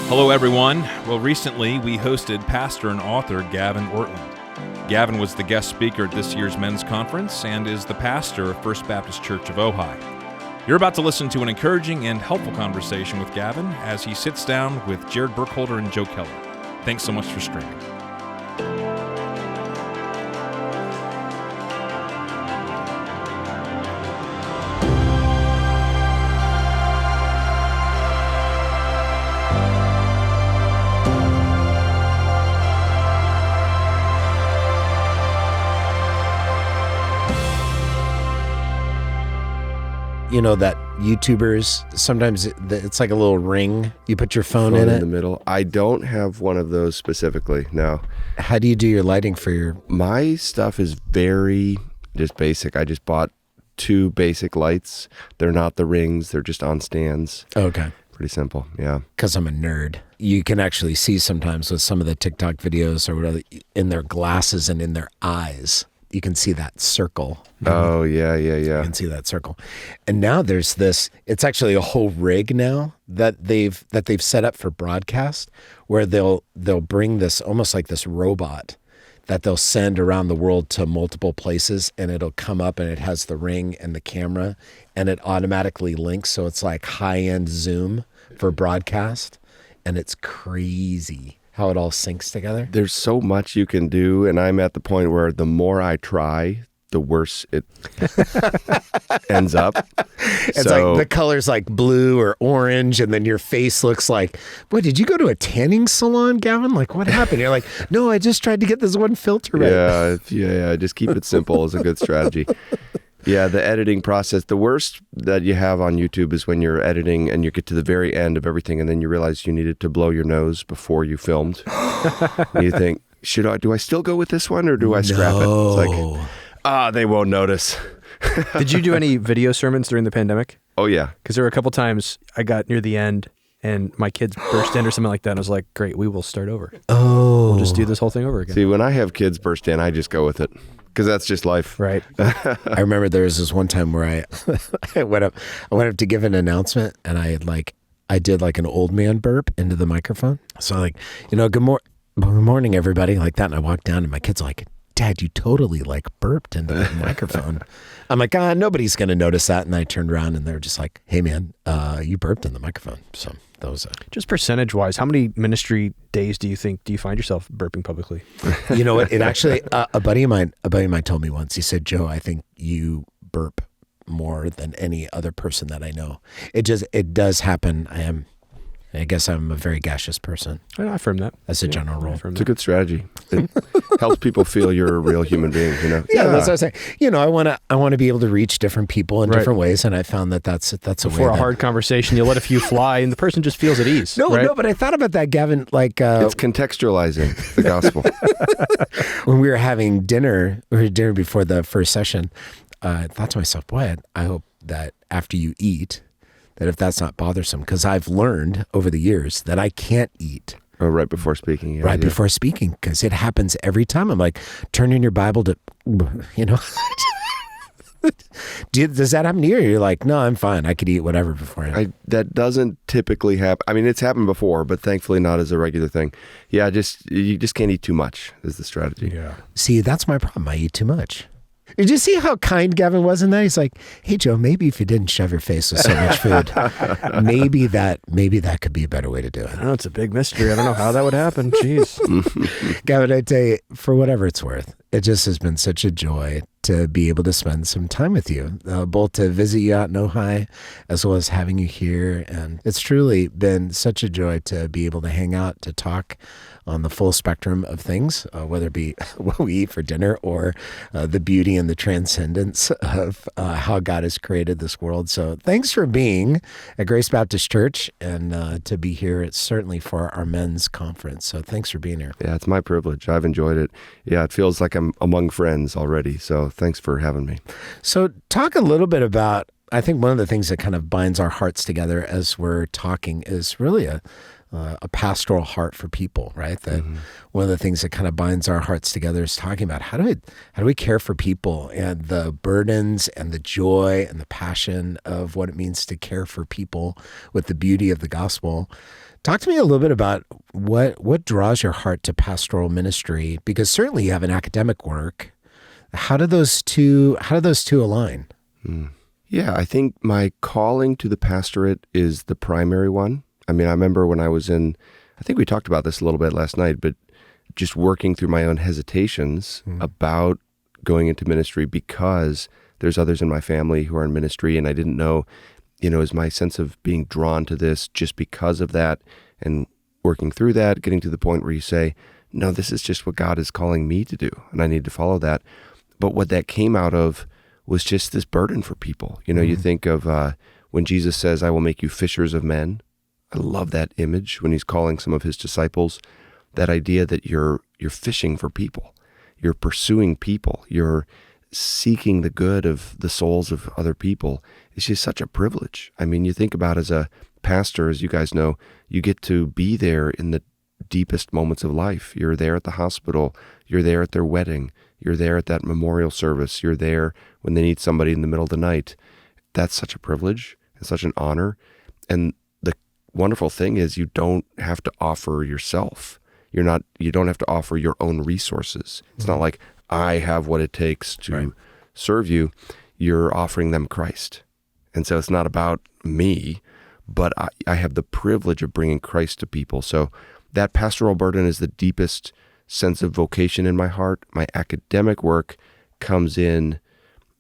Hello, everyone. Well, recently we hosted pastor and author Gavin Ortland. Gavin was the guest speaker at this year's men's conference and is the pastor of First Baptist Church of Ojai. You're about to listen to an encouraging and helpful conversation with Gavin as he sits down with Jared Burkholder and Joe Keller. Thanks so much for streaming. You know that YouTubers, sometimes it's like a little ring. You put your phone in it. In the middle. I don't have one of those specifically, no. How do you do your lighting for your... My stuff is very just basic. I just bought 2 basic lights. They're not the rings. They're just on stands. Okay. Pretty simple, yeah. Because I'm a nerd. You can actually see sometimes with some of the TikTok videos or whatever, in their glasses and in their eyes, you can see that circle. Oh, yeah. You can see that circle. And now there's this, it's actually a whole rig now that they've set up for broadcast where they'll bring this almost like this robot that they'll send around the world to multiple places, and it'll come up and it has the ring and the camera and it automatically links. So it's like high-end Zoom for broadcast, and it's crazy how it all syncs together. There's so much you can do, and I'm at the point where the more I try, the worse it ends up. It's like the color's like blue or orange, and then your face looks like, boy, did you go to a tanning salon, Gavin? Like, what happened? You're like, no, I just tried to get this one filter right. Yeah, just keep it simple is a good strategy. Yeah, the editing process, the worst that you have on YouTube is when you're editing and you get to the very end of everything and then you realize you needed to blow your nose before you filmed. And you think, do I still go with this one or do I scrap it? It's like, they won't notice. Did you do any video sermons during the pandemic? Oh, yeah. Because there were a couple times I got near the end and my kids burst in or something like that. And I was like, great, we will start over. Oh. We'll just do this whole thing over again. See, when I have kids burst in, I just go with it. Because that's just life. Right. I remember there was this one time where I went up to give an announcement, and I did like an old man burp into the microphone. So like, good morning, everybody, like that. And I walked down and my kid's like, Dad, you totally like burped into the microphone. I'm like, nobody's going to notice that. And I turned around and they were just like, hey man, you burped in the microphone. So that was just percentage wise, how many ministry days do you find yourself burping publicly? You know what? It actually, a buddy of mine told me once, he said, Joe, I think you burp more than any other person that I know. It does happen. I guess I'm a very gaseous person. I affirm that. That's a general rule. It's a good strategy. It helps people feel you're a real human being, Yeah, that's what I say. I want to be able to reach different people in different ways, and I found that's a way. Before a hard conversation, you let a few fly, and the person just feels at ease. No, but I thought about that, Gavin. Like it's contextualizing the gospel. When we were having dinner, before the first session, I thought to myself, boy, I hope that after you eat, that if that's not bothersome, because I've learned over the years that I can't eat. Oh, right before speaking. Yeah, before speaking, because it happens every time. I'm like, turn in your Bible to, Does that happen to you? You're like, no, I'm fine. I could eat whatever beforehand. That doesn't typically happen. I mean, it's happened before, but thankfully not as a regular thing. Yeah, you just can't eat too much is the strategy. Yeah. See, that's my problem. I eat too much. Did you see how kind Gavin was in that? He's like, hey, Joe, maybe if you didn't shove your face with so much food, maybe that could be a better way to do it. I don't know. It's a big mystery. I don't know how that would happen. Jeez. Gavin, I tell you, for whatever it's worth, it just has been such a joy to be able to spend some time with you, both to visit you out in Ojai, as well as having you here. And it's truly been such a joy to be able to hang out, to talk on the full spectrum of things, whether it be what we eat for dinner or the beauty and the transcendence of how God has created this world. So thanks for being at Grace Baptist Church and to be here. It's certainly for our men's conference. So thanks for being here. Yeah, it's my privilege. I've enjoyed it. Yeah, it feels like I'm among friends already. So thanks for having me. So talk a little bit about I think one of the things that kind of binds our hearts together as we're talking is really a pastoral heart for people, right? That one of the things that kind of binds our hearts together is talking about how do we care for people and the burdens and the joy and the passion of what it means to care for people with the beauty of the gospel. Talk to me a little bit about what draws your heart to pastoral ministry, because certainly you have an academic work. How do those two align? Yeah, I think my calling to the pastorate is the primary one. I mean, I remember when I was I think we talked about this a little bit last night, but just working through my own hesitations about going into ministry because there's others in my family who are in ministry, and I didn't know, is my sense of being drawn to this just because of that, and working through that, getting to the point where you say, no, this is just what God is calling me to do, and I need to follow that. But what that came out of was just this burden for people. You think of when Jesus says, I will make you fishers of men. I love that image when he's calling some of his disciples, that idea that you're fishing for people, you're pursuing people, you're seeking the good of the souls of other people. It's just such a privilege. I mean, you think about as a pastor, as you guys know, you get to be there in the deepest moments of life. You're there at the hospital, you're there at their wedding, you're there at that memorial service, you're there when they need somebody in the middle of the night. That's such a privilege and such an honor. And wonderful thing is you don't have to offer yourself. You don't have to offer your own resources. It's not like I have what it takes to serve you. You're offering them Christ. And so it's not about me, but I have the privilege of bringing Christ to people. So that pastoral burden is the deepest sense of vocation in my heart. My academic work comes in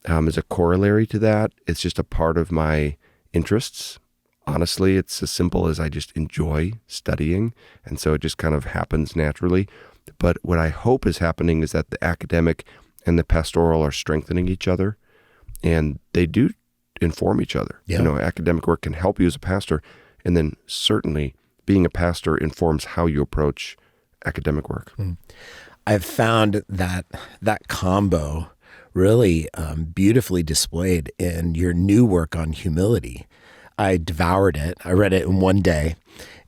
as a corollary to that. It's just a part of my interests. Honestly, it's as simple as I just enjoy studying, and so it just kind of happens naturally. But what I hope is happening is that the academic and the pastoral are strengthening each other, and they do inform each other. Yeah. Academic work can help you as a pastor, and then certainly being a pastor informs how you approach academic work. I've found that combo really beautifully displayed in your new work on humility. I devoured it. I read it in one day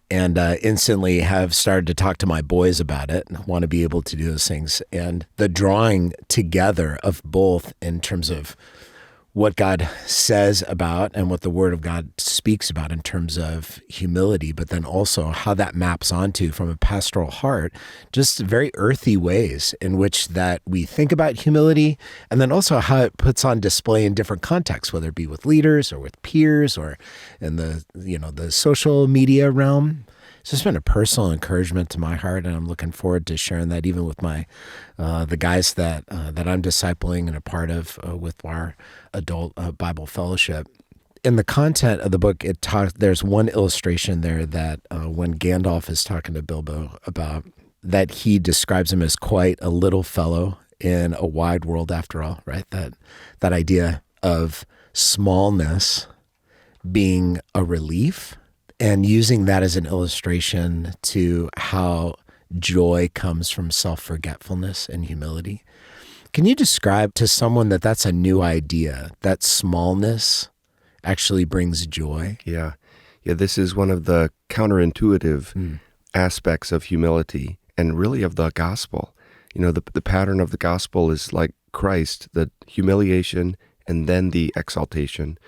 and instantly have started to talk to my boys about it and want to be able to do those things. And the drawing together of both in terms of what God says about and what the Word of God speaks about in terms of humility, but then also how that maps onto, from a pastoral heart, just very earthy ways in which that we think about humility, and then also how it puts on display in different contexts, whether it be with leaders or with peers or in the social media realm. It's just been a personal encouragement to my heart, and I'm looking forward to sharing that even with my the guys that I'm discipling and a part of with our adult Bible fellowship. In the content of the book, there's one illustration there that when Gandalf is talking to Bilbo about that, he describes him as quite a little fellow in a wide world after all, right? That idea of smallness being a relief, and using that as an illustration to how joy comes from self-forgetfulness and humility. Can you describe to someone that that's a new idea, that smallness actually brings joy? Yeah. This is one of the counterintuitive aspects of humility and really of the gospel. The pattern of the gospel is like Christ, the humiliation and then the exaltation.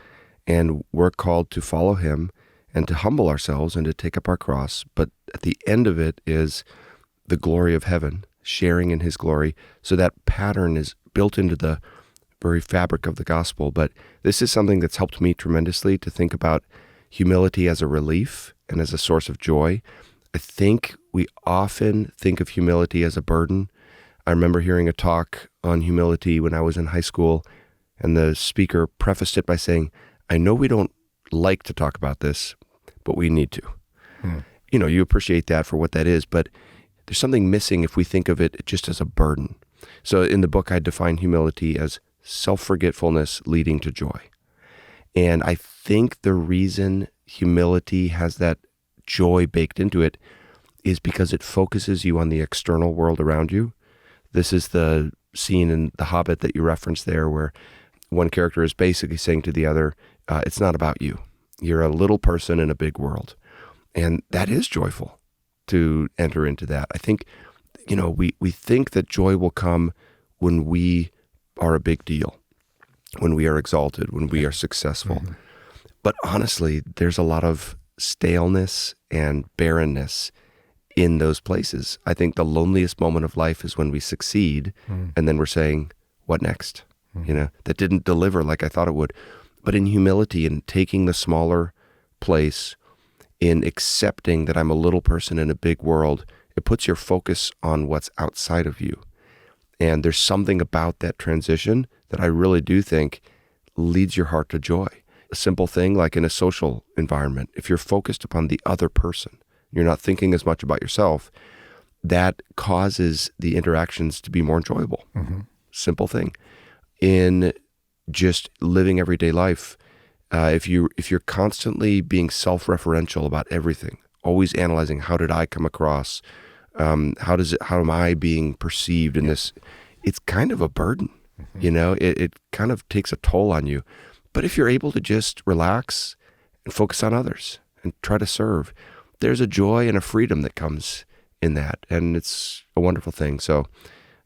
And we're called to follow him and to humble ourselves and to take up our cross. But at the end of it is the glory of heaven, sharing in his glory. So that pattern is built into the very fabric of the gospel. But this is something that's helped me tremendously to think about humility as a relief and as a source of joy. I think we often think of humility as a burden. I remember hearing a talk on humility when I was in high school, and the speaker prefaced it by saying, I know we don't like to talk about this, but we need to. You appreciate that for what that is, but there's something missing if we think of it just as a burden. So in the book, I define humility as self-forgetfulness leading to joy. And I think the reason humility has that joy baked into it is because it focuses you on the external world around you. This is the scene in The Hobbit that you referenced there, where one character is basically saying to the other, It's not about you. You're a little person in a big world. And that is joyful to enter into that. I think, we think that joy will come when we are a big deal, when we are exalted, when we are successful. Mm-hmm. But honestly, there's a lot of staleness and barrenness in those places. I think the loneliest moment of life is when we succeed and then we're saying, what next? That didn't deliver like I thought it would. But in humility and taking the smaller place, in accepting that I'm a little person in a big world, it puts your focus on what's outside of you. And there's something about that transition that I really do think leads your heart to joy. A simple thing like in a social environment, if you're focused upon the other person, you're not thinking as much about yourself, that causes the interactions to be more enjoyable. Mm-hmm. Simple thing. In just living everyday life, if you're constantly being self-referential about everything, always analyzing how did I come across, how am I being perceived in this, it's kind of a burden. Mm-hmm. It kind of takes a toll on you. But if you're able to just relax and focus on others and try to serve, there's a joy and a freedom that comes in that, and it's a wonderful thing. So,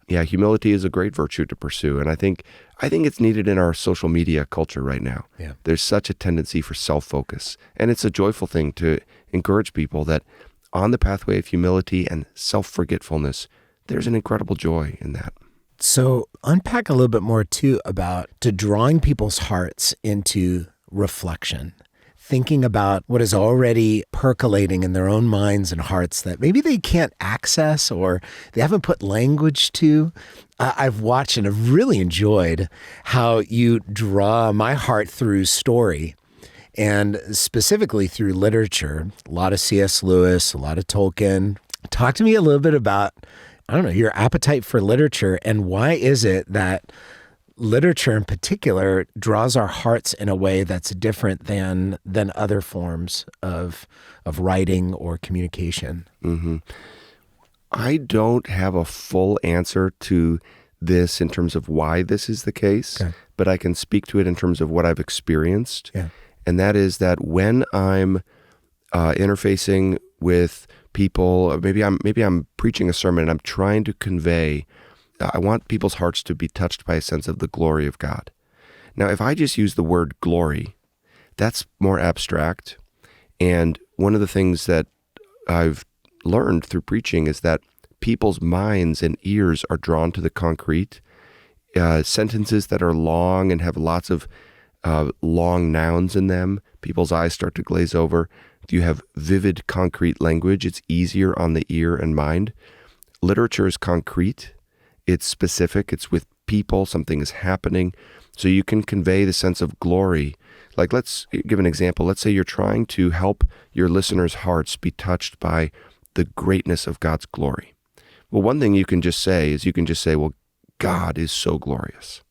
yeah, humility is a great virtue to pursue, and I think it's needed in our social media culture right now. Yeah. There's such a tendency for self-focus, and it's a joyful thing to encourage people that on the pathway of humility and self-forgetfulness, there's an incredible joy in that. So unpack a little bit more too about drawing people's hearts into reflection, thinking about what is already percolating in their own minds and hearts that maybe they can't access or they haven't put language to. I've watched and have really enjoyed how you draw my heart through story and specifically through literature. A lot of C.S. Lewis, a lot of Tolkien. Talk to me a little bit about, your appetite for literature, and why is it that literature in particular draws our hearts in a way that's different than other forms of writing or communication? Mm-hmm. I don't have a full answer to this in terms of why this is the case, but I can speak to it in terms of what I've experienced. Yeah. And that is that when I'm interfacing with people, maybe I'm preaching a sermon and I'm trying to convey, I want people's hearts to be touched by a sense of the glory of God. Now, if I just use the word glory, that's more abstract. And one of the things that I've learned through preaching is that people's minds and ears are drawn to the concrete. Sentences that are long and have lots of long nouns in them, people's eyes start to glaze over. If you have vivid, concrete language, it's easier on the ear and mind. Literature is concrete. It's specific. It's with people. Something is happening. So you can convey the sense of glory. Like, let's give an example. Let's say you're trying to help your listeners' hearts be touched by the greatness of God's glory. Well, one thing you can just say, well, God is so glorious.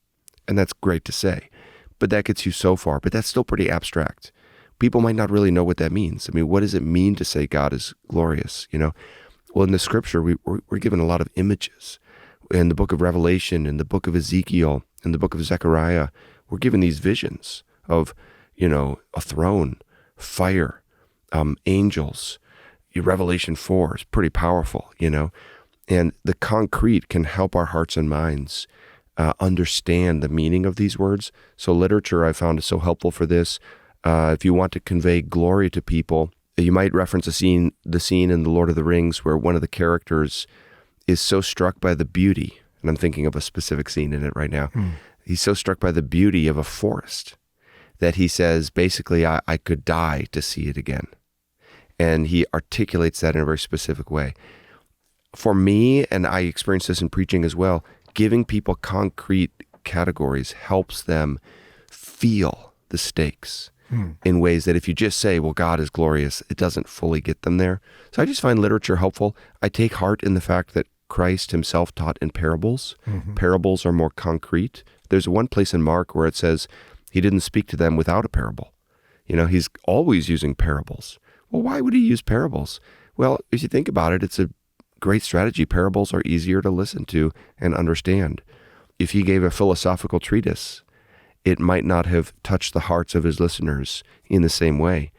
And that's great to say. But that gets you so far. But that's still pretty abstract. People might not really know what that means. I mean, what does it mean to say God is glorious? Well, in the scripture, we're given a lot of images. In the book of Revelation, in the book of Ezekiel, in the book of Zechariah, we're given these visions of, a throne, fire, angels. Revelation 4 is pretty powerful, and the concrete can help our hearts and minds understand the meaning of these words. So literature I found is so helpful for this. If you want to convey glory to people, you might reference the scene in The Lord of the Rings where one of the characters is so struck by the beauty, and I'm thinking of a specific scene in it right now. He's so struck by the beauty of a forest that he says, basically, I could die to see it again. And he articulates that in a very specific way. For me, and I experience this in preaching as well, giving people concrete categories helps them feel the stakes in ways that if you just say, well, God is glorious, it doesn't fully get them there. So I just find literature helpful. I take heart in the fact that Christ himself taught in parables. Mm-hmm. Parables are more concrete. There's one place in Mark where it says he didn't speak to them without a parable. He's always using parables. Well, why would he use parables? Well, if you think about it, it's a great strategy. Parables are easier to listen to and understand. If he gave a philosophical treatise it might not have touched the hearts of his listeners in the same way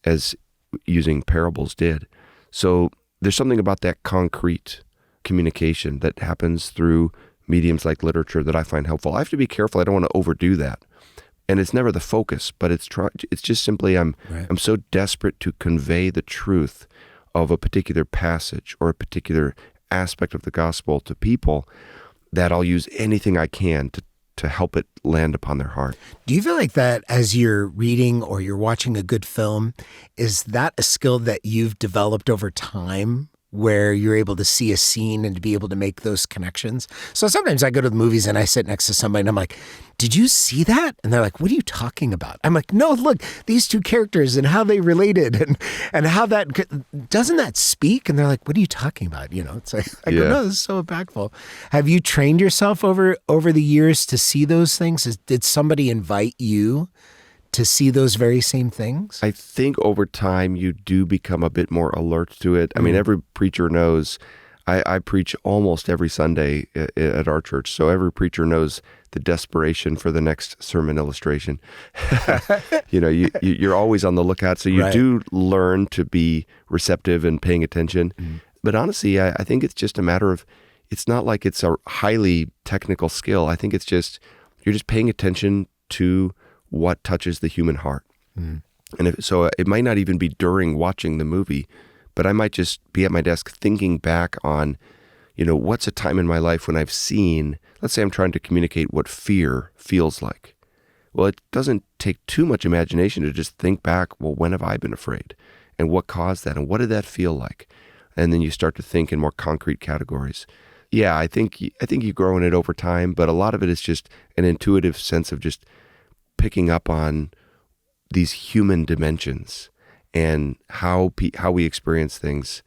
as using parables did. So there's something about that concrete communication that happens through mediums like literature that I find helpful. I have to be careful. I don't want to overdo that. And it's never the focus, but it's just simply I'm so desperate to convey the truth of a particular passage or a particular aspect of the gospel to people that I'll use anything I can to help it land upon their heart. Do you feel like that as you're reading or you're watching a good film, is that a skill that you've developed over time where you're able to see a scene and to be able to make those connections? So sometimes I go to the movies and I sit next to somebody and I'm like, did you see that? And they're like, what are you talking about? I'm like, no, look, these two characters and how they related and how that, doesn't that speak? And they're like, what are you talking about? You know, it's like, I go, no, this is so impactful. Have you trained yourself over the years to see those things? Did somebody invite you to see those very same things? I think over time you do become a bit more alert to it. I mean, every preacher knows, I preach almost every Sunday at our church, so every preacher knows the desperation for the next sermon illustration. You know, you're always on the lookout, so you do learn to be receptive and paying attention. But honestly, I think it's just a matter of, it's not like it's a highly technical skill. I think it's just, you're just paying attention to what touches the human heart. And so it might not even be during watching the movie, but I might just be at my desk thinking back on, you know, what's a time in my life when I've seen, let's say I'm trying to communicate what fear feels like. Well, it doesn't take too much imagination to just think back, well, when have I been afraid? And what caused that? And what did that feel like? And then you start to think in more concrete categories. Yeah, I think you grow in it over time, but a lot of it is just an intuitive sense of just picking up on these human dimensions and how we experience things,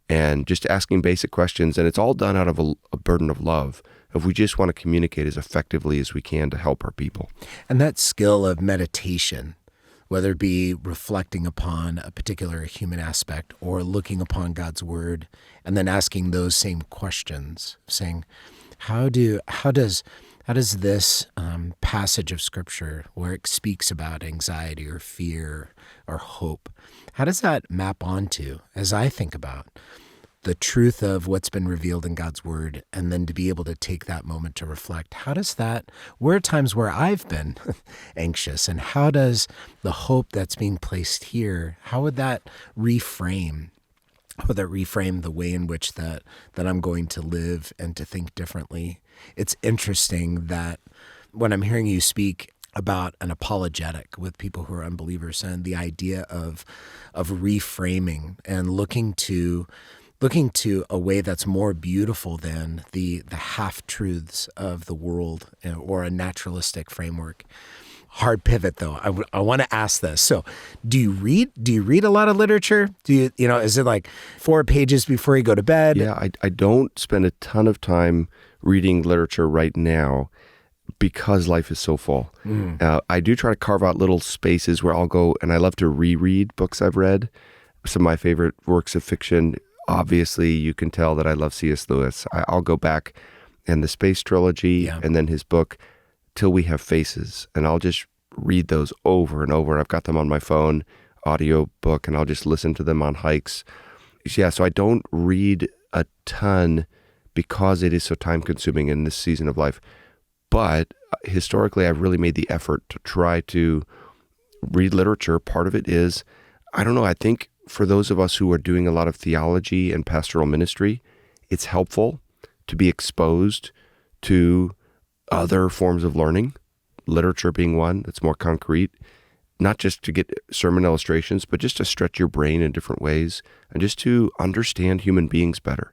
and just asking basic questions. And it's all done out of a burden of love, if we just want to communicate as effectively as we can to help our people. And that skill of meditation, whether it be reflecting upon a particular human aspect or looking upon God's word and then asking those same questions, saying, how does this passage of Scripture, where it speaks about anxiety or fear or hope, how does that map onto, as I think about the truth of what's been revealed in God's word, and then to be able to take that moment to reflect, where are times where I've been anxious, and how does the hope that's being placed here, how would that reframe the way in which that I'm going to live and to think differently? It's interesting that when I'm hearing you speak about an apologetic with people who are unbelievers, and the idea of reframing and looking to a way that's more beautiful than the half-truths of the world, or a naturalistic framework. Hard pivot, though. I want to ask this. So, do you read a lot of literature? Is it like 4 pages before you go to bed? Yeah, I don't spend a ton of time reading literature right now because life is so full. I do try to carve out little spaces where I'll go, and I love to reread books I've read. Some of my favorite works of fiction, obviously, you can tell that I love C.S. Lewis. I'll go back and the Space Trilogy, and then his book, Till We Have Faces, and I'll just read those over and over. I've got them on my phone, audio book, and I'll just listen to them on hikes. Yeah, so I don't read a ton because it is so time-consuming in this season of life. But historically, I've really made the effort to try to read literature. Part of it is, I think for those of us who are doing a lot of theology and pastoral ministry, it's helpful to be exposed to other forms of learning, literature being one that's more concrete, not just to get sermon illustrations, but just to stretch your brain in different ways and just to understand human beings better.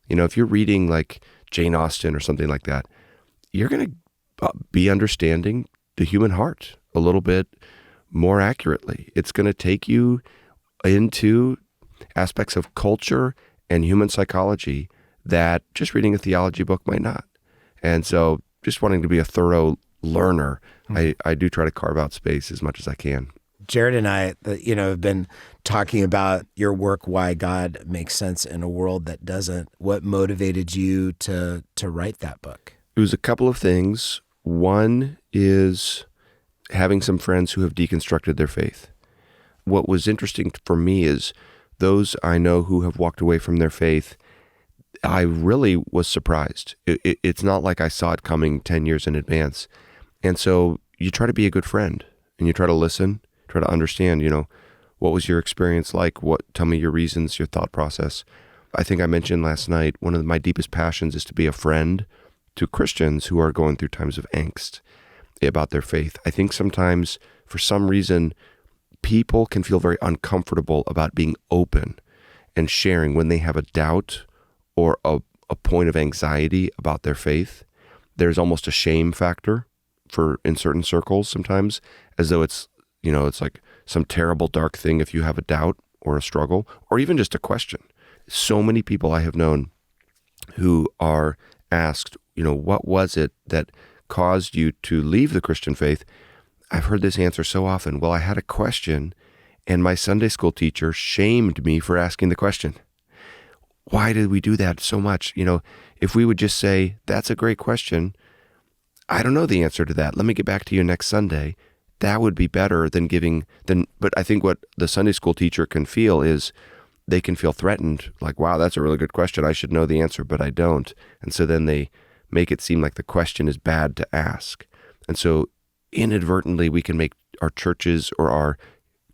You know, if you're reading like Jane Austen or something like that, you're going to be understanding the human heart a little bit more accurately. It's going to take you into aspects of culture and human psychology that just reading a theology book might not. And so just wanting to be a thorough learner, I do try to carve out space as much as I can. Jared and I, have been talking about your work, Why God Makes Sense in a World That Doesn't. What motivated you to write that book? It was a couple of things. One is having some friends who have deconstructed their faith. What was interesting for me is those I know who have walked away from their faith, I really was surprised. It's not like I saw it coming 10 years in advance. And so you try to be a good friend and you try to listen, try to understand, what was your experience like? Tell me your reasons, your thought process. I think I mentioned last night, one of my deepest passions is to be a friend to Christians who are going through times of angst about their faith. I think sometimes, for some reason, people can feel very uncomfortable about being open and sharing when they have a doubt or a point of anxiety about their faith. There's almost a shame factor in certain circles sometimes, as though it's like some terrible dark thing if you have a doubt or a struggle or even just a question. So many people I have known who are asked, what was it that caused you to leave the Christian faith? I've heard this answer so often. Well, I had a question and my Sunday school teacher shamed me for asking the question. Why did we do that so much? If we would just say, that's a great question, I don't know the answer to that. Let me get back to you next Sunday. That would be better but I think what the Sunday school teacher can feel is they can feel threatened, like, wow, that's a really good question. I should know the answer, but I don't. And so then they make it seem like the question is bad to ask. And so inadvertently, we can make our churches or our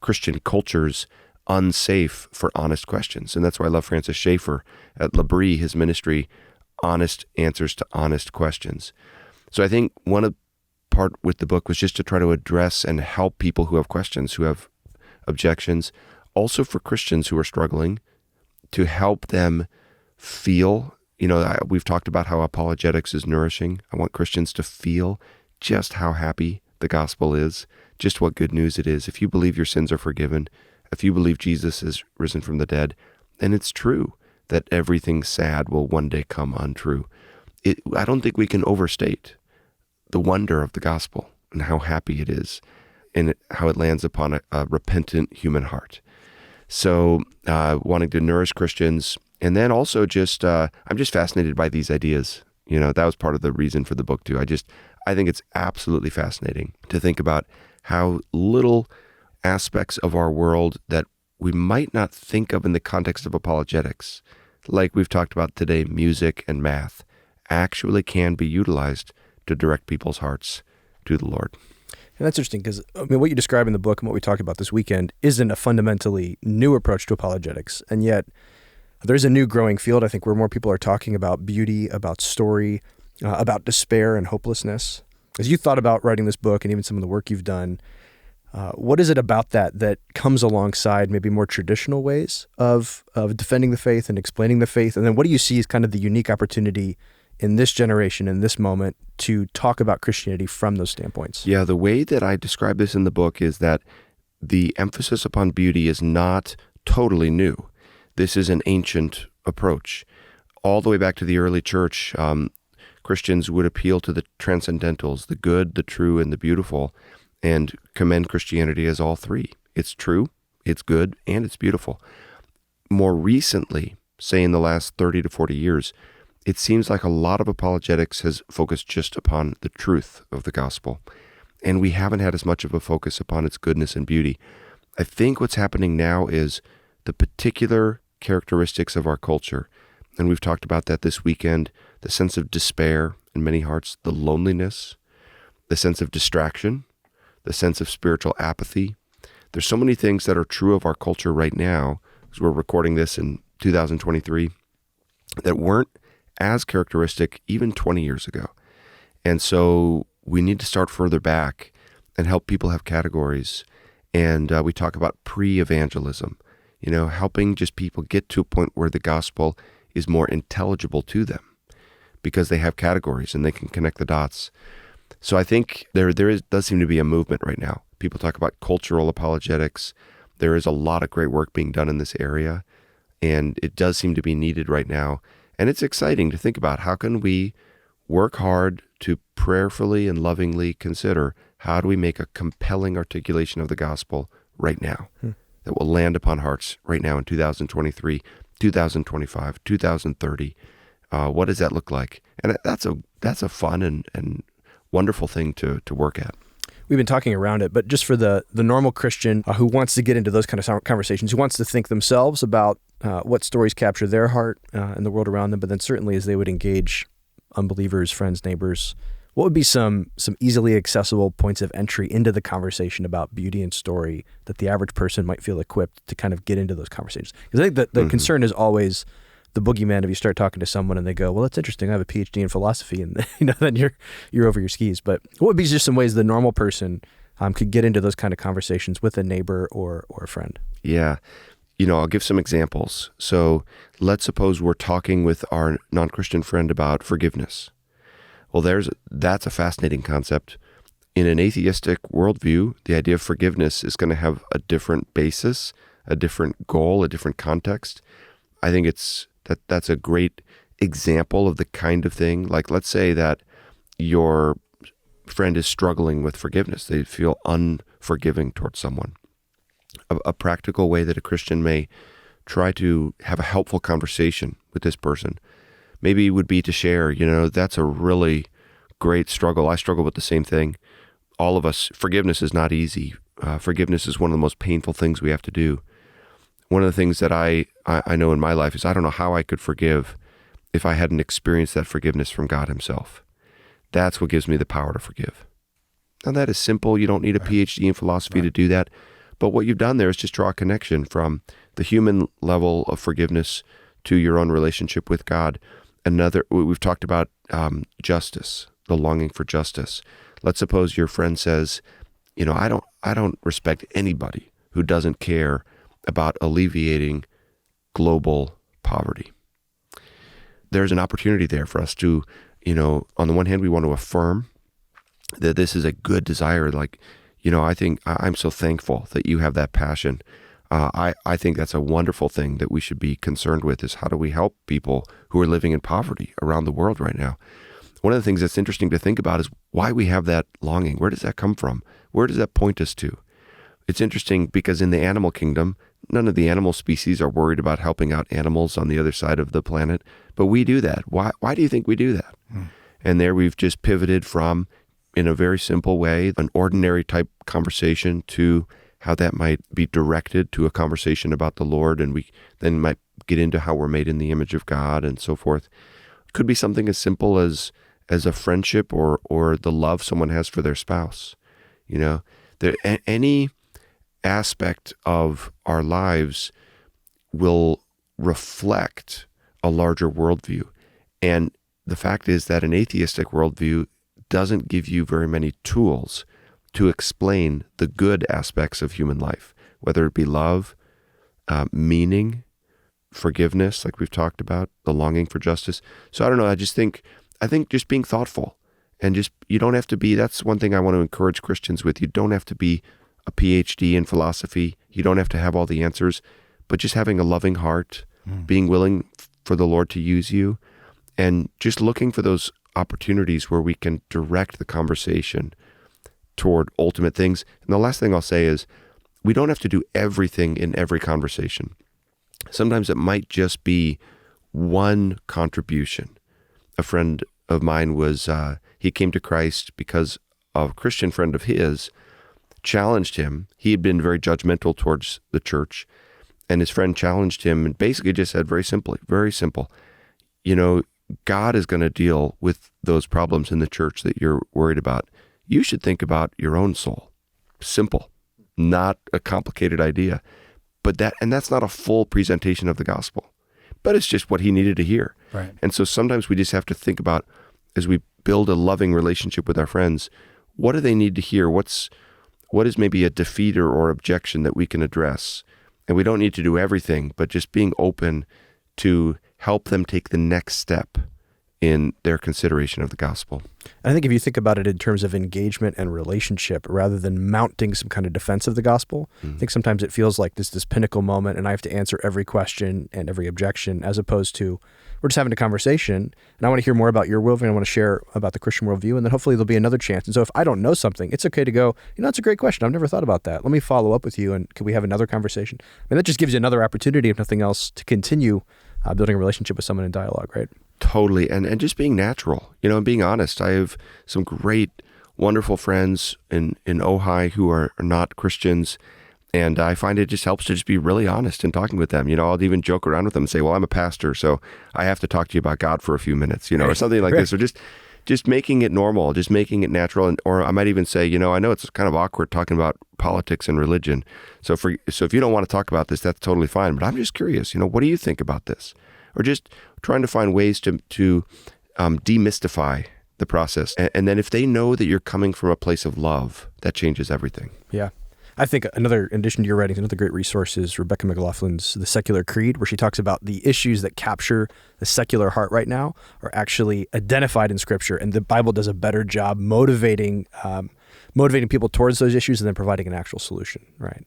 Christian cultures unsafe for honest questions. And that's why I love Francis Schaeffer at L'Abri, his ministry, honest answers to honest questions. So I think one of part with the book was just to try to address and help people who have questions, who have objections, also for Christians who are struggling, to help them feel, we've talked about how apologetics is nourishing. I want Christians to feel just how happy the gospel is, just what good news it is. If you believe your sins are forgiven, if you believe Jesus is risen from the dead, then it's true that everything sad will one day come untrue. I don't think we can overstate the wonder of the gospel and how happy it is and how it lands upon a repentant human heart. So wanting to nourish Christians, and then also I'm just fascinated by these ideas. That was part of the reason for the book too. I think it's absolutely fascinating to think about how little aspects of our world that we might not think of in the context of apologetics, like we've talked about today, music and math, actually can be utilized to direct people's hearts to the Lord. And that's interesting because, what you describe in the book and what we talked about this weekend isn't a fundamentally new approach to apologetics. And yet there's a new growing field, I think, where more people are talking about beauty, about story, about despair and hopelessness. As you thought about writing this book and even some of the work you've done, what is it about that comes alongside maybe more traditional ways of defending the faith and explaining the faith? And then what do you see as kind of the unique opportunity in this generation, in this moment, to talk about Christianity from those standpoints? Yeah, the way that I describe this in the book is that the emphasis upon beauty is not totally new. This is an ancient approach. All the way back to the early church, Christians would appeal to the transcendentals, the good, the true, and the beautiful, and commend Christianity as all three. It's true, it's good, and it's beautiful. More recently, say in the last 30 to 40 years, it seems like a lot of apologetics has focused just upon the truth of the gospel, and we haven't had as much of a focus upon its goodness and beauty. I think what's happening now is the particular characteristics of our culture, and we've talked about that this weekend, the sense of despair in many hearts, the loneliness, the sense of distraction, the sense of spiritual apathy. There's so many things that are true of our culture right now, because we're recording this in 2023, that weren't as characteristic even 20 years ago. And so we need to start further back and help people have categories. And we talk about pre-evangelism, helping just people get to a point where the gospel is more intelligible to them because they have categories and they can connect the dots. So I think there does seem to be a movement right now. People talk about cultural apologetics. There is a lot of great work being done in this area, and it does seem to be needed right now. And it's exciting to think about how can we work hard to prayerfully and lovingly consider how do we make a compelling articulation of the gospel right now that will land upon hearts right now in 2023, 2025, 2030. What does that look like? And that's a fun and wonderful thing to work at. We've been talking around it, but just for the normal Christian who wants to get into those kind of conversations, who wants to think themselves about what stories capture their heart and the world around them, but then certainly as they would engage unbelievers, friends, neighbors, what would be some easily accessible points of entry into the conversation about beauty and story that the average person might feel equipped to kind of get into those conversations? Because I think that the concern is always the boogeyman if you start talking to someone and they go, well, that's interesting, I have a PhD in philosophy, and then you're over your skis. But what would be just some ways the normal person could get into those kind of conversations with a neighbor or a friend? Yeah. I'll give some examples. So let's suppose we're talking with our non-Christian friend about forgiveness. Well, that's a fascinating concept. In an atheistic worldview, the idea of forgiveness is going to have a different basis, a different goal, a different context. I think that's a great example of the kind of thing. Like, let's say that your friend is struggling with forgiveness. They feel unforgiving towards someone. A practical way that a Christian may try to have a helpful conversation with this person maybe would be to share, that's a really great struggle. I struggle with the same thing. All of us, forgiveness is not easy. Forgiveness is one of the most painful things we have to do. One of the things that I know in my life is I don't know how I could forgive if I hadn't experienced that forgiveness from God himself. That's what gives me the power to forgive. Now that is simple. You don't need a PhD in philosophy to do that. But what you've done there is just draw a connection from the human level of forgiveness to your own relationship with God. We've talked about justice, the longing for justice. Let's suppose your friend says, I don't respect anybody who doesn't care about alleviating global poverty. There's an opportunity there for us to, on the one hand, we want to affirm that this is a good desire. Like, I think I'm so thankful that you have that passion. I think that's a wonderful thing that we should be concerned with, is how do we help people who are living in poverty around the world right now? One of the things that's interesting to think about is why we have that longing. Where does that come from? Where does that point us to? It's interesting because in the animal kingdom, none of the animal species are worried about helping out animals on the other side of the planet, but we do that. Why do you think we do that? And there we've just pivoted from, in a very simple way, an ordinary type conversation to how that might be directed to a conversation about the Lord, and we then might get into how we're made in the image of God and so forth. It could be something as simple as a friendship or the love someone has for their spouse. Any aspect of our lives will reflect a larger worldview. And the fact is that an atheistic worldview doesn't give you very many tools to explain the good aspects of human life, whether it be love, meaning, forgiveness, like we've talked about, the longing for justice. So I don't know, I think just being thoughtful, and you don't have to be, that's one thing I want to encourage Christians with. You don't have to be a PhD in philosophy. You don't have to have all the answers, but just having a loving heart, being willing for the Lord to use you, and just looking for those opportunities where we can direct the conversation toward ultimate things. And the last thing I'll say is, we don't have to do everything in every conversation. Sometimes it might just be one contribution. A friend of mine he came to Christ because a Christian friend of his challenged him. He had been very judgmental towards the church, and his friend challenged him and basically just said very simple, God is going to deal with those problems in the church that you're worried about. You should think about your own soul. Simple, not a complicated idea. But that's not a full presentation of the gospel, but it's just what he needed to hear. Right. And so sometimes we just have to think about, as we build a loving relationship with our friends, what do they need to hear? What is maybe a defeater or objection that we can address? And we don't need to do everything, but just being open to help them take the next step in their consideration of the gospel. And I think if you think about it in terms of engagement and relationship, rather than mounting some kind of defense of the gospel, I think sometimes it feels like this pinnacle moment and I have to answer every question and every objection, as opposed to we're just having a conversation and I want to hear more about your worldview and I want to share about the Christian worldview, and then hopefully there'll be another chance. And so if I don't know something, it's okay to go, that's a great question. I've never thought about that. Let me follow up with you, and can we have another conversation? I mean, that just gives you another opportunity, if nothing else, to continue building a relationship with someone in dialogue, right? Totally. And just being natural, and being honest. I have some great wonderful friends in Ojai who are not Christians. And I find it just helps to just be really honest in talking with them. I'll even joke around with them and say, well, I'm a pastor, so I have to talk to you about God for a few minutes, or something like this, or just making it normal, just making it natural. Or I might even say, I know it's kind of awkward talking about politics and religion. So if you don't want to talk about this, that's totally fine. But I'm just curious, what do you think about this? Or just trying to find ways to demystify the process. And then if they know that you're coming from a place of love, that changes everything. Yeah. I think in addition to your writings, another great resource is Rebecca McLaughlin's The Secular Creed, where she talks about the issues that capture the secular heart right now are actually identified in Scripture, and the Bible does a better job motivating people towards those issues and then providing an actual solution. Right?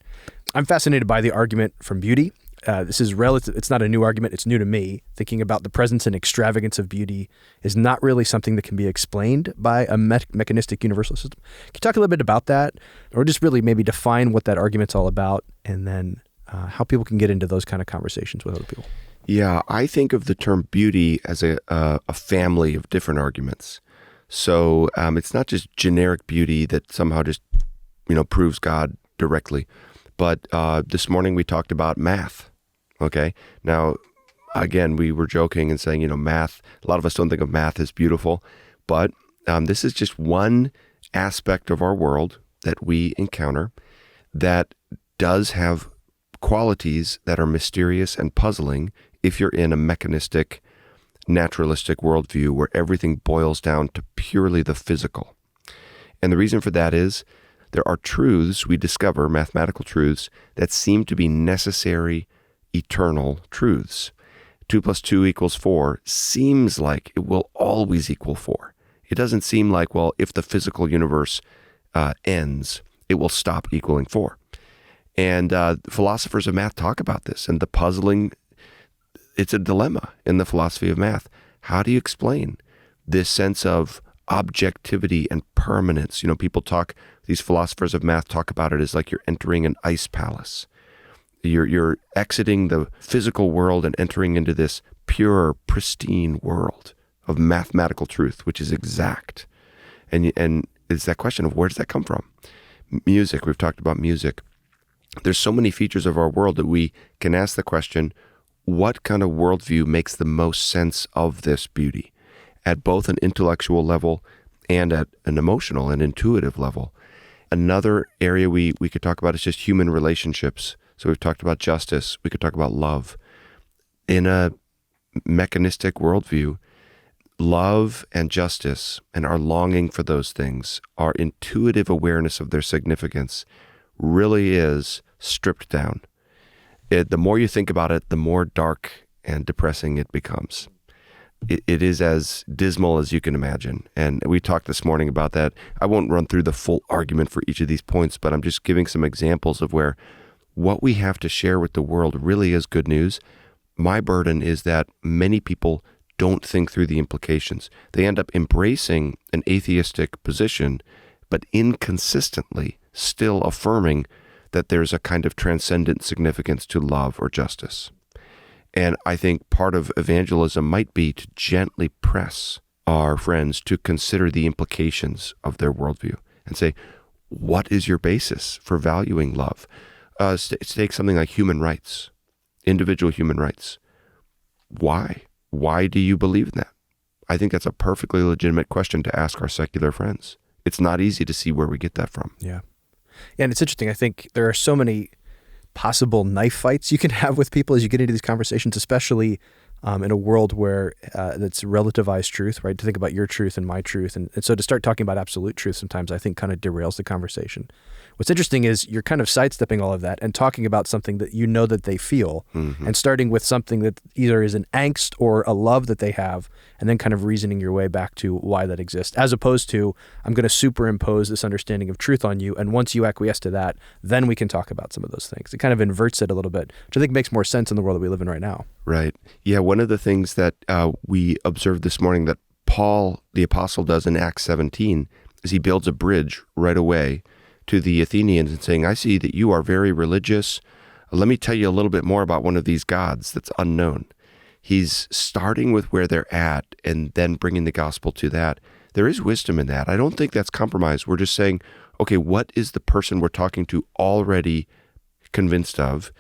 I'm fascinated by the argument from beauty. This is relative. It's not a new argument. It's new to me. Thinking about the presence and extravagance of beauty is not really something that can be explained by a mechanistic universal system. Can you talk a little bit about that, or just really maybe define what that argument's all about, and then how people can get into those kind of conversations with other people? Yeah, I think of the term beauty as a family of different arguments. So it's not just generic beauty that somehow just proves God directly, but this morning we talked about math. Okay. Now, again, we were joking and saying, math, a lot of us don't think of math as beautiful, but this is just one aspect of our world that we encounter that does have qualities that are mysterious and puzzling if you're in a mechanistic, naturalistic worldview where everything boils down to purely the physical. And the reason for that is there are truths we discover, mathematical truths, that seem to be necessary eternal truths. 2 + 2 = 4 seems like it will always equal 4. It doesn't seem like, well, if the physical universe ends, it will stop equaling 4. And philosophers of math talk about this, and the puzzling, it's a dilemma in the philosophy of math. How do you explain this sense of objectivity and permanence? These philosophers of math talk about it as like you're entering an ice palace. You're exiting the physical world and entering into this pure, pristine world of mathematical truth, which is exact. And it's that question of where does that come from? Music, we've talked about music. There's so many features of our world that we can ask the question, what kind of worldview makes the most sense of this beauty at both an intellectual level and at an emotional and intuitive level? Another area we could talk about is just human relationships. So we've talked about justice. We could talk about love. In a mechanistic worldview, love and justice and our longing for those things, our intuitive awareness of their significance really is stripped down. The more you think about it, the more dark and depressing it becomes. It is as dismal as you can imagine. And we talked this morning about that. I won't run through the full argument for each of these points, but I'm just giving some examples of where what we have to share with the world really is good news. My burden is that many people don't think through the implications. They end up embracing an atheistic position, but inconsistently still affirming that there's a kind of transcendent significance to love or justice. And I think part of evangelism might be to gently press our friends to consider the implications of their worldview and say, what is your basis for valuing love? Take something like human rights, individual human rights. Why? Why do you believe in that? I think that's a perfectly legitimate question to ask our secular friends. It's not easy to see where we get that from. Yeah. And it's interesting. I think there are so many possible knife fights you can have with people as you get into these conversations, especially in a world where that's relativized truth, right? To think about your truth and my truth. And so to start talking about absolute truth sometimes I think kind of derails the conversation. What's interesting is you're kind of sidestepping all of that and talking about something that you know that they feel, and starting with something that either is an angst or a love that they have, and then kind of reasoning your way back to why that exists, as opposed to, I'm going to superimpose this understanding of truth on you, and once you acquiesce to that, then we can talk about some of those things. It kind of inverts it a little bit, which I think makes more sense in the world that we live in right now. Right. Yeah, one of the things that we observed this morning that Paul, the apostle, does in Acts 17 is he builds a bridge right away to the Athenians and saying, I see that you are very religious. Let me tell you a little bit more about one of these gods that's unknown. He's starting with where they're at and then bringing the gospel to that. there is wisdom in that. I don't think that's compromise. We're just saying, okay, what is the person we're talking to already convinced of?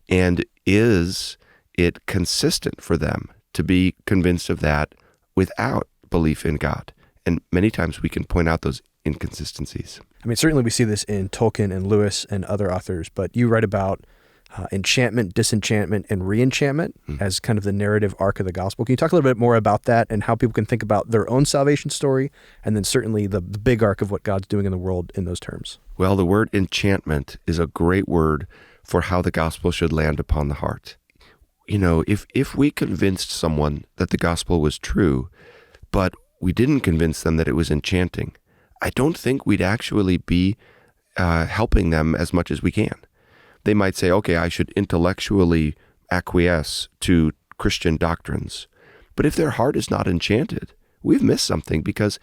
And is it consistent for them to be convinced of that without belief in God? And many times we can point out those inconsistencies. I mean, certainly we see this in Tolkien and Lewis and other authors, but you write about enchantment, disenchantment, and reenchantment as kind of the narrative arc of the gospel. Can you talk a little bit more about that and how people can think about their own salvation story, and then certainly the big arc of what God's doing in the world in those terms? Well, the word enchantment is a great word for how the gospel should land upon the heart. You know, if we convinced someone that the gospel was true, but we didn't convince them that it was enchanting, I don't think we'd actually be helping them as much as we can. They might say, okay, I should intellectually acquiesce to Christian doctrines. But if their heart is not enchanted, we've missed something, because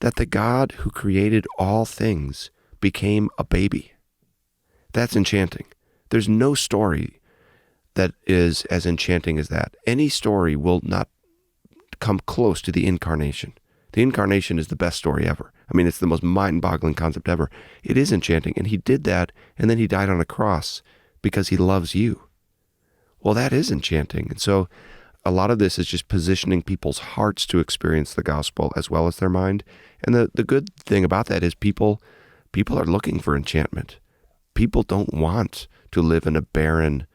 that the God who created all things became a baby. That's enchanting. There's no story that is as enchanting as that. Any story will not come close to the incarnation. The incarnation is the best story ever. I mean, it's the most mind-boggling concept ever. It is enchanting, and he did that, and then he died on a cross because he loves you. Well, that is enchanting. And so a lot of this is just positioning people's hearts to experience the gospel as well as their mind. And the good thing about that is people are looking for enchantment. People don't want to live in a barren,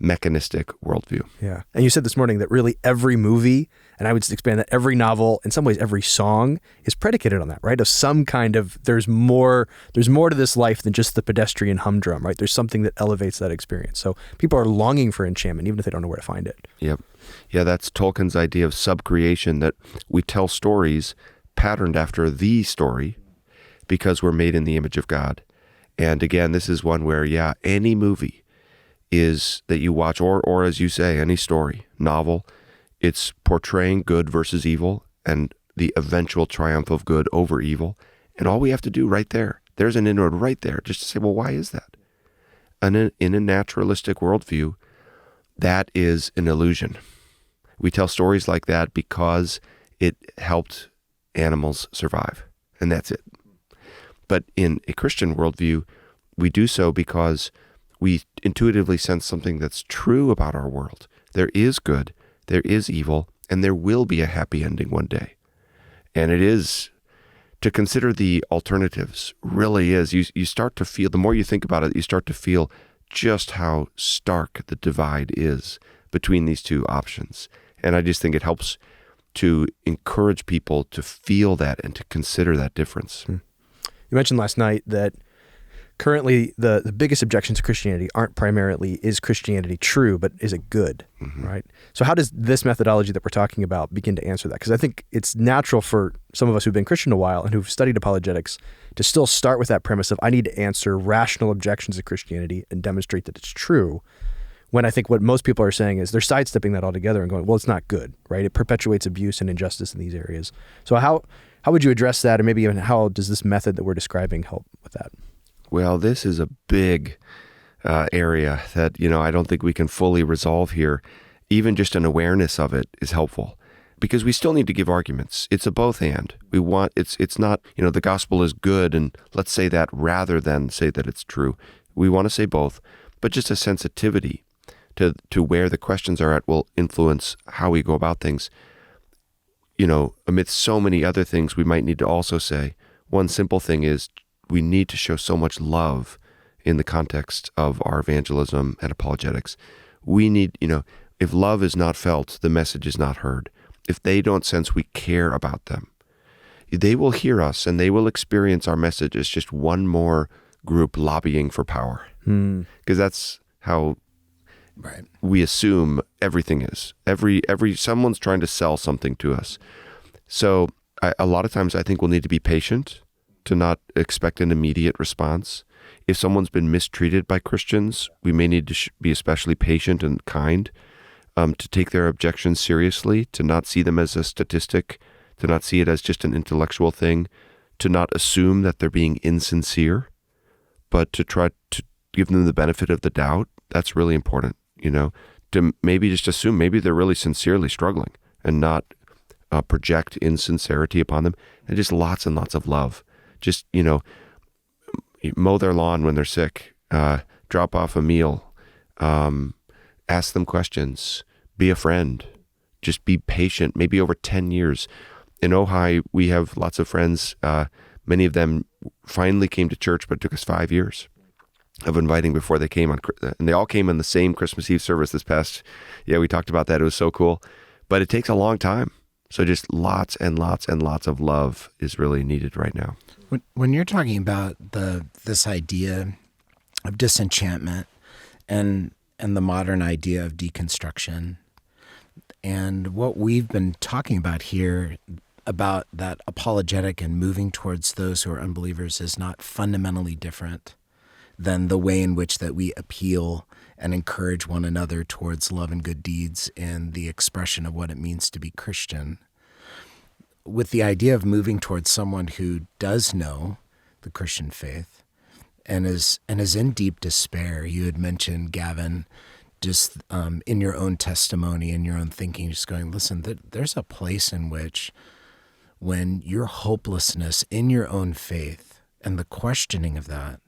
mechanistic worldview. Yeah. And you said this morning that really every movie, and I would expand that, every novel, in some ways every song, is predicated on that, right? Of some kind of, there's more to this life than just the pedestrian humdrum, right? There's something that elevates that experience. So people are longing for enchantment, even if they don't know where to find it. Yep. Yeah, that's Tolkien's idea of subcreation, that we tell stories patterned after the story because we're made in the image of God. And again, this is one where, yeah, any movie is that you watch, or as you say, any story, novel, it's portraying good versus evil and the eventual triumph of good over evil. And all we have to do right there's an inroad right there, just to say, well, why is that? And in a naturalistic worldview, that is an illusion. We tell stories like that because it helped animals survive, and that's it. But in a Christian worldview, we do so because we intuitively sense something that's true about our world. There is good, there is evil, and there will be a happy ending one day. And it is, to consider the alternatives really is, you start to feel, the more you think about it, you start to feel just how stark the divide is between these two options. And I just think it helps to encourage people to feel that and to consider that difference. You mentioned last night that currently the biggest objections to Christianity aren't primarily, is Christianity true, but is it good, right? So how does this methodology that we're talking about begin to answer that? Because I think it's natural for some of us who've been Christian a while and who've studied apologetics to still start with that premise of, I need to answer rational objections to Christianity and demonstrate that it's true, when I think what most people are saying is they're sidestepping that altogether and going, well, it's not good, right? It perpetuates abuse and injustice in these areas. So how would you address that, or maybe even how does this method that we're describing help with that? Well, this is a big area that, I don't think we can fully resolve here. Even just an awareness of it is helpful, because we still need to give arguments. It's a both and. It's not, the gospel is good, and let's say that rather than say that it's true. We want to say both, but just a sensitivity to where the questions are at will influence how we go about things. Amidst so many other things we might need to also say, one simple thing is, we need to show so much love in the context of our evangelism and apologetics. We need, if love is not felt, the message is not heard. If they don't sense we care about them, they will hear us and they will experience our message as just one more group lobbying for power. Because that's how we assume everything is. Someone's trying to sell something to us. So a lot of times I think we'll need to be patient, to not expect an immediate response. If someone's been mistreated by Christians, we may need to be especially patient and kind, to take their objections seriously, to not see them as a statistic, to not see it as just an intellectual thing, to not assume that they're being insincere, but to try to give them the benefit of the doubt. That's really important, to maybe just assume maybe they're really sincerely struggling and not project insincerity upon them, and just lots and lots of love. Just, mow their lawn when they're sick, drop off a meal, ask them questions, be a friend, just be patient, maybe over 10 years. In Ojai, we have lots of friends. Many of them finally came to church, but it took us 5 years of inviting before they came on, and they all came on the same Christmas Eve service this past. Yeah, we talked about that. It was so cool, but it takes a long time. So just lots and lots and lots of love is really needed right now. When you're talking about this idea of disenchantment and the modern idea of deconstruction, and what we've been talking about here about that apologetic and moving towards those who are unbelievers is not fundamentally different than the way in which that we appeal and encourage one another towards love and good deeds and the expression of what it means to be Christian. With the idea of moving towards someone who does know the Christian faith and is in deep despair. You had mentioned, Gavin, just in your own testimony, in your own thinking, just going, listen, there's a place in which when your hopelessness in your own faith and the questioning of that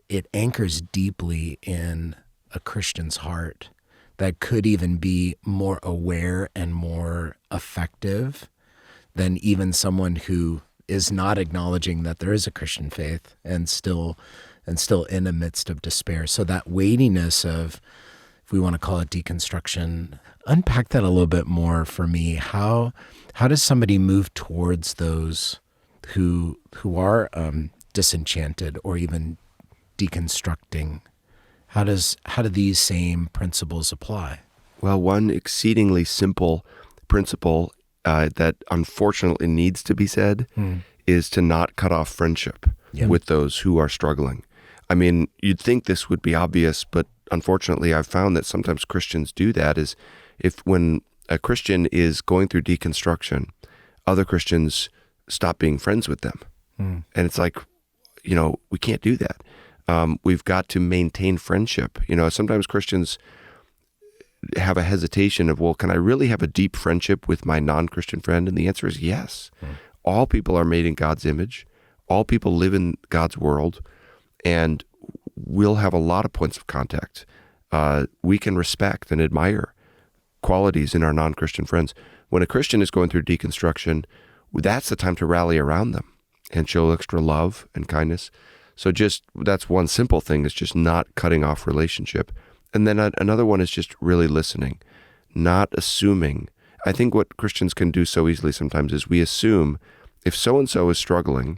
it anchors deeply in a Christian's heart that could even be more aware and more effective than even someone who is not acknowledging that there is a Christian faith and still in the midst of despair. So that weightiness of, if we want to call it deconstruction, unpack that a little bit more for me. How does somebody move towards those who are disenchanted or even deconstructing? How do these same principles apply? Well, one exceedingly simple principle that unfortunately needs to be said is to not cut off friendship with those who are struggling. I mean, you'd think this would be obvious, but unfortunately I've found that sometimes Christians do that. Is when a Christian is going through deconstruction, other Christians stop being friends with them. And it's like, we can't do that. We've got to maintain friendship. Sometimes Christians have a hesitation of, well, can I really have a deep friendship with my non-Christian friend? And the answer is yes. All people are made in God's image. All people live in God's world, and we'll have a lot of points of contact. We can respect and admire qualities in our non-Christian friends. When a Christian is going through deconstruction, that's the time to rally around them and show extra love and kindness. So that's one simple thing, is just not cutting off relationship. And then another one is just really listening, not assuming. I think what Christians can do so easily sometimes is we assume, if so-and-so is struggling,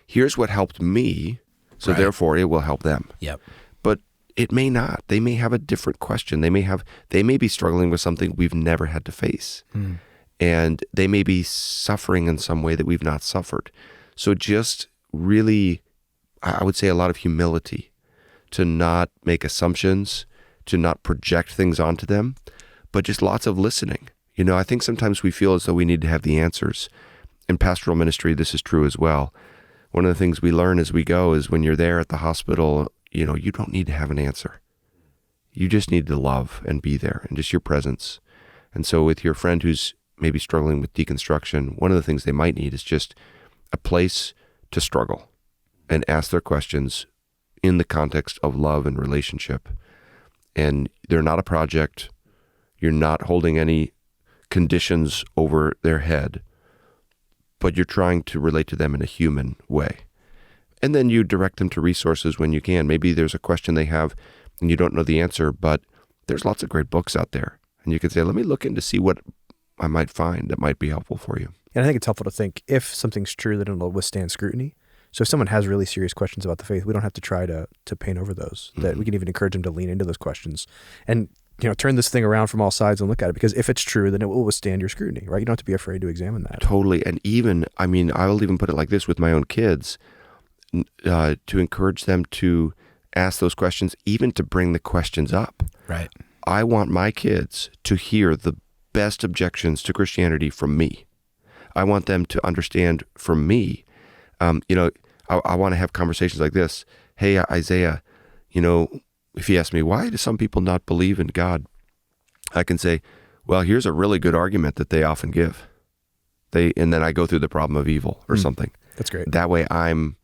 here's what helped me, so therefore it will help them. Yep. But it may not. They may have a different question. They may be struggling with something we've never had to face. And they may be suffering in some way that we've not suffered. So just really, I would say, a lot of humility to not make assumptions, to not project things onto them, but just lots of listening. I think sometimes we feel as though we need to have the answers. In pastoral ministry, this is true as well. One of the things we learn as we go is when you're there at the hospital, you don't need to have an answer. You just need to love and be there and just your presence. And so with your friend who's maybe struggling with deconstruction, one of the things they might need is just a place to struggle and ask their questions in the context of love and relationship. And they're not a project. You're not holding any conditions over their head, but you're trying to relate to them in a human way. And then you direct them to resources when you can. Maybe there's a question they have and you don't know the answer, but there's lots of great books out there. And you can say, let me look in to see what I might find that might be helpful for you. And I think it's helpful to think, if something's true, that it'll withstand scrutiny. So if someone has really serious questions about the faith, we don't have to try to paint over those. That we can even encourage them to lean into those questions and turn this thing around from all sides and look at it. Because if it's true, then it will withstand your scrutiny, right? You don't have to be afraid to examine that. Totally. And even, I'll even put it like this with my own kids, to encourage them to ask those questions, even to bring the questions up. Right. I want my kids to hear the best objections to Christianity from me. I want them to understand from me. I want to have conversations like this. Hey, Isaiah, if he asks me, why do some people not believe in God? I can say, well, here's a really good argument that they often give. And then I go through the problem of evil or something. That's great. That way I'm,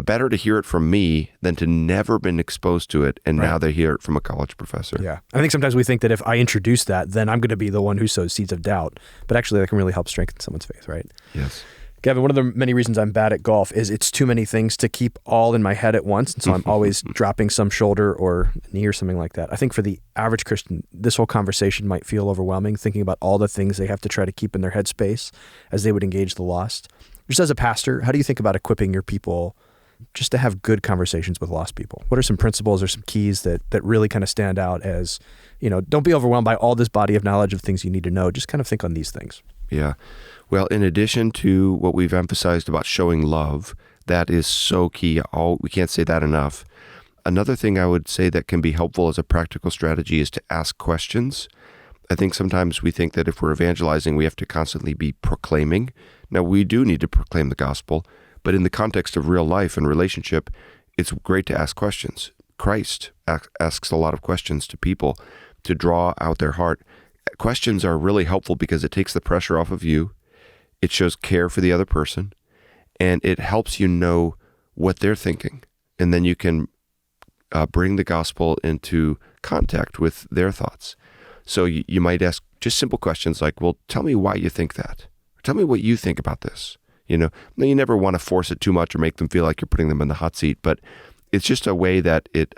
better to hear it from me than to never been exposed to it. And now they hear it from a college professor. Yeah. I think sometimes we think that if I introduce that, then I'm going to be the one who sows seeds of doubt. But actually that can really help strengthen someone's faith, right? Yes. Gavin, one of the many reasons I'm bad at golf is it's too many things to keep all in my head at once. And so I'm always dropping some shoulder or knee or something like that. I think for the average Christian, this whole conversation might feel overwhelming, thinking about all the things they have to try to keep in their headspace as they would engage the lost. Just as a pastor, how do you think about equipping your people just to have good conversations with lost people? What are some principles or some keys that really kind of stand out as, don't be overwhelmed by all this body of knowledge of things you need to know. Just kind of think on these things. Yeah. Well, in addition to what we've emphasized about showing love, that is so key. We can't say that enough. Another thing I would say that can be helpful as a practical strategy is to ask questions. I think sometimes we think that if we're evangelizing, we have to constantly be proclaiming. Now, we do need to proclaim the gospel, but in the context of real life and relationship, it's great to ask questions. Christ asks a lot of questions to people to draw out their heart. Questions are really helpful because it takes the pressure off of you. It shows care for the other person, and it helps you know what they're thinking. And then you can bring the gospel into contact with their thoughts. So you might ask just simple questions like, well, tell me why you think that. Or tell me what you think about this. Now, you never want to force it too much or make them feel like you're putting them in the hot seat, but it's just a way that it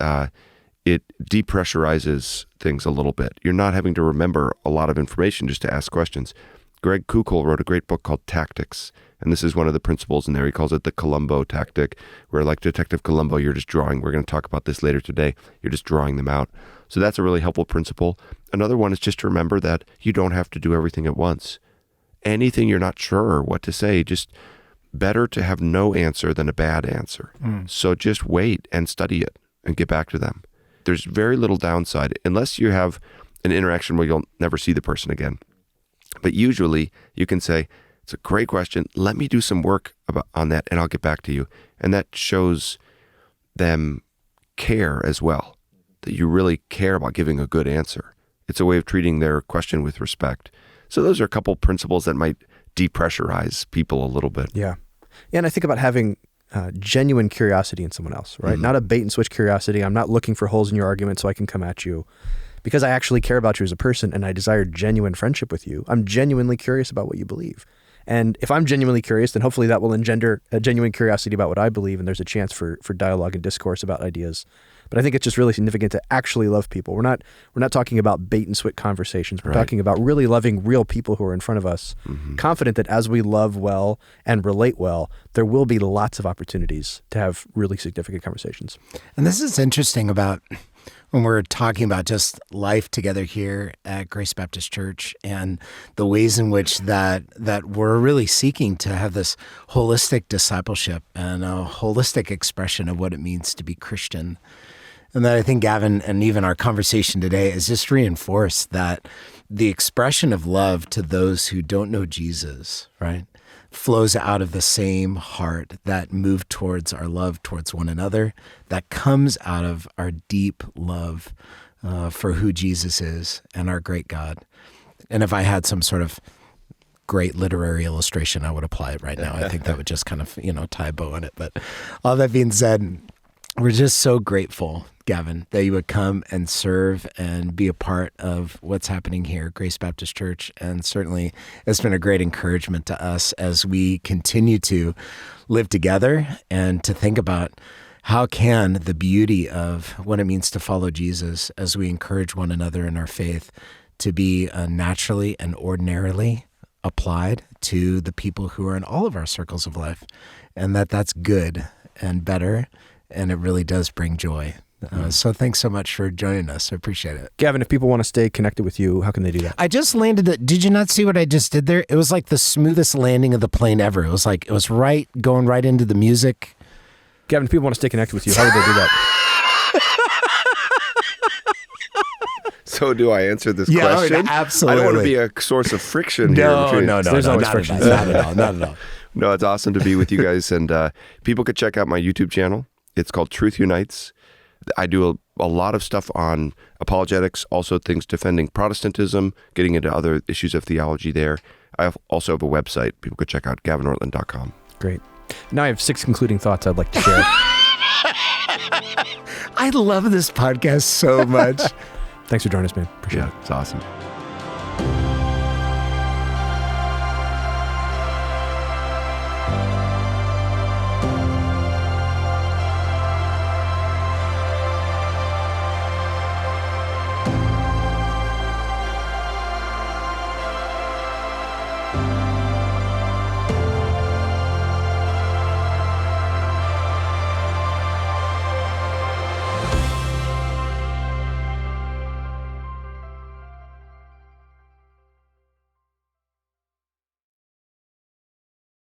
depressurizes things a little bit. You're not having to remember a lot of information just to ask questions. Greg Koukl wrote a great book called Tactics, and this is one of the principles in there. He calls it the Columbo tactic, where like Detective Columbo, you're just drawing. We're going to talk about this later today. You're just drawing them out. So that's a really helpful principle. Another one is just to remember that you don't have to do everything at once. Anything you're not sure what to say, just better to have no answer than a bad answer. So just wait and study it and get back to them. There's very little downside unless you have an interaction where you'll never see the person again. But usually you can say, it's a great question. Let me do some work on that and I'll get back to you. And that shows them care as well, that you really care about giving a good answer. It's a way of treating their question with respect. So those are a couple principles that might depressurize people a little bit. Yeah. And I think about having genuine curiosity in someone else, right? Not a bait and switch curiosity. I'm not looking for holes in your argument so I can come at you. Because I actually care about you as a person and I desire genuine friendship with you. I'm genuinely curious about what you believe. And if I'm genuinely curious, then hopefully that will engender a genuine curiosity about what I believe, and there's a chance for dialogue and discourse about ideas. But I think it's just really significant to actually love people. We're not talking about bait and switch conversations. We're talking about really loving real people who are in front of us, confident that as we love well and relate well, there will be lots of opportunities to have really significant conversations. And this is interesting about when we're talking about just life together here at Grace Baptist Church and the ways in which that we're really seeking to have this holistic discipleship and a holistic expression of what it means to be Christian. And that I think Gavin and even our conversation today is just reinforced that the expression of love to those who don't know Jesus, right, flows out of the same heart that moved towards our love towards one another, that comes out of our deep love for who Jesus is and our great God. And if I had some sort of great literary illustration, I would apply it right now. I think that would just kind of, tie a bow on it. But all that being said, we're just so grateful, Gavin, that you would come and serve and be a part of what's happening here at Grace Baptist Church. And certainly it's been a great encouragement to us as we continue to live together and to think about how can the beauty of what it means to follow Jesus as we encourage one another in our faith to be naturally and ordinarily applied to the people who are in all of our circles of life, and that's good and better, and it really does bring joy. So thanks so much for joining us. I appreciate it. Gavin, if people want to stay connected with you, how can they do that? I just landed did you not see what I just did there? It was like the smoothest landing of the plane ever. It was going right into the music. Gavin, if people want to stay connected with you, how would they do that? So do I answer this question? Absolutely. I don't want to be a source of friction here. No. There's always friction. Not at all. No, it's awesome to be with you guys. And people could check out my YouTube channel. It's called Truth Unites. I do a lot of stuff on apologetics, also things defending Protestantism, getting into other issues of theology there. I also have a website people could check out, gavinortland.com. Great. Now I have 6 concluding thoughts I'd like to share. I love this podcast so much. Thanks for joining us, man. Appreciate it. It's awesome.